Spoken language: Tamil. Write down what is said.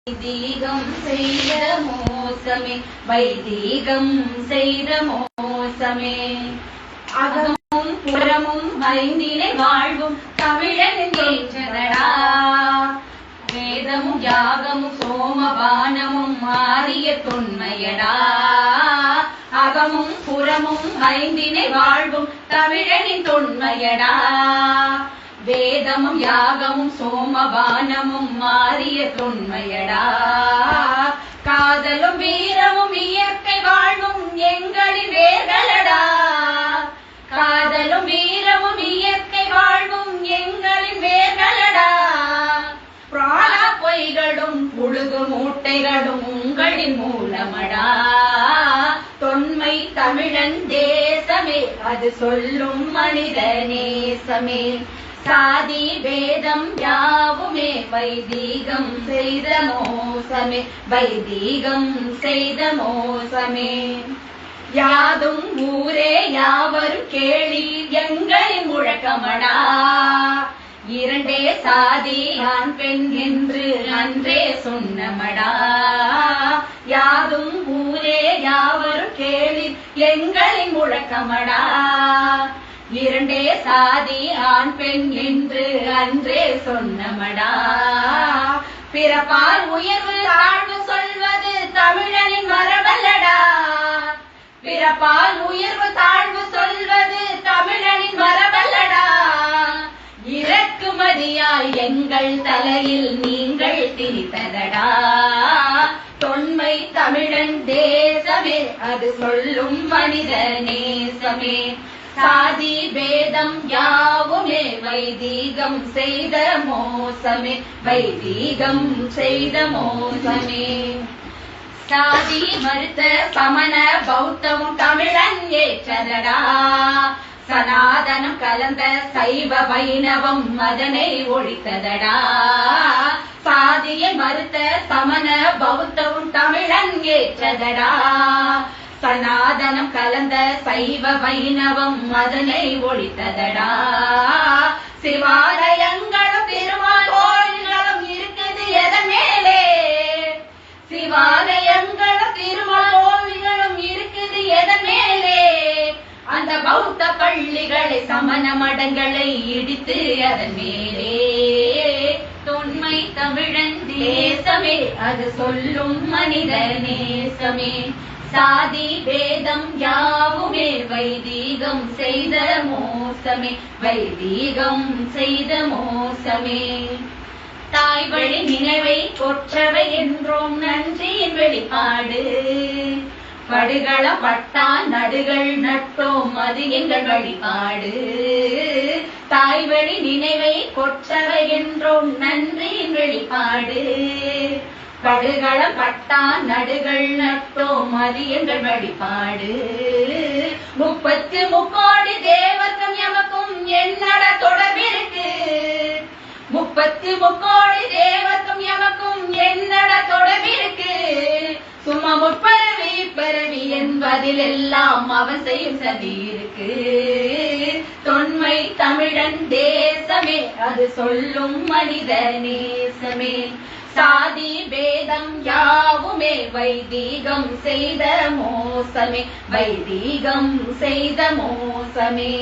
வைதீகம் செய்த மோசமே, வைதீகம் செய்த மோசமே. அகமும் புறமும் ஐந்தினை வாழ்வும் தமிழன் என்றதடா. வேதமும் யாகமும் சோமபானமும் மாறிய தொன்மையடா. அகமும் புறமும் ஐந்தினை வாழ்வும் தமிழனின் தொன்மையடா. வேதமும் யாகமும் சோமபானமும் மாறிய தொன்மையடா. காதலும் வீரமும் இயற்கை வாழ்வும் எங்களின் வேர்களடா. காதலும் வீரமும் இயற்கை வாழ்வும் எங்களின் வேர்களடா. பிராண பொய்களும் புழுகு மூட்டைகளும் உங்களின் மூலமடா. தொன்மை தமிழன் தேசமே, அது சொல்லும் மனித நேசமே. சாதி வேதம் யாவுமே வைதீகம் செய்த மோசமே, வைதீகம் செய்த மோசமே. யாதும் ஊரே யாவரும் கேளி எங்களின் முழக்கமடா. இரண்டே சாதி ஆண் பெண் என்று அன்றே சொன்னமடா. யாதும் ஊரே யாவரும் கேளி எங்களின் முழக்கமடா. இரண்டே சாதி ஆண் பெண் என்று அன்றே சொன்னமடா. பிறப்பால் உயர்வு தாழ்வு சொல்வது தமிழனின் மரபல்லடா. பிறப்பால் உயர்வு தாழ்வு சொல்வது தமிழனின் மரபல்லடா. இறக்குமதியால் எங்கள் தலையில் நீங்கள் திணித்ததடா. தொன்மை தமிழன் தேசமே, அது சொல்லும் மனித நேசமே. சாதி பேதம் யாவுமே வைதீகம் செய்த மோசமே, வைதீகம் செய்த மோசமே. சாதி மறுத்த சமண பௌத்தமும் தமிழன் ஏற்றதடா. சனாதனம் கலந்த சைவ வைணவம் அதனை ஒழித்ததடா. சாதியை மறுத்த சமண பௌத்தமும் தமிழன் ஏற்றதடா. சனாதனம் கலந்த சைவ வைணவம் அதனை ஒழித்ததடா. சிவாலயங்களும் திருமால் கோயில்களும் இருக்குது எதன் மேலே. சிவாலயங்களும் திருமால் கோயில்களும் இருக்குது எதன் மேலே. அந்த பௌத்த பள்ளிகளை சமண மடங்களை இடித்து அதன் மேலே. தொன்மை தமிழன் தேசமே, அது சொல்லும் மனித நேசமே. சாதி வேதம் யாவுமே வைதீகம் செய்த மோசமே, வைதீகம் செய்த மோசமே. தாய் வழி நினைவை கொற்றவை என்றோம் நன்றியின் வெளிப்பாடு. படுகள பட்டான் நடுகள் நட்டோம் அது எங்கள் வழிபாடு. தாய் வழி நினைவை கொற்றவை என்றோம் நன்றியின் வெளிப்பாடு. படுகளம் பட்டான் நடுகள் நட்டோம் அது எங்கள் வழிபாடு. 33 தேவர்க்கும் எமக்கும் என்னட தொடர்பிருக்கு. 33 தேவர்க்கும் எமக்கும் என்னட தொடர்பிருக்கு. சும்மா முற்பரவி பரவி என்பதில் எல்லாம் அவன் செய்யும் சதி இருக்கு. தொன்மை தமிழன் தேசமே, அது சொல்லும் மனித நேசமே. சாதி பேதம் யாவுமே வைதீகம் செய்த மோசமே, வைதீகம் செய்த மோசமே.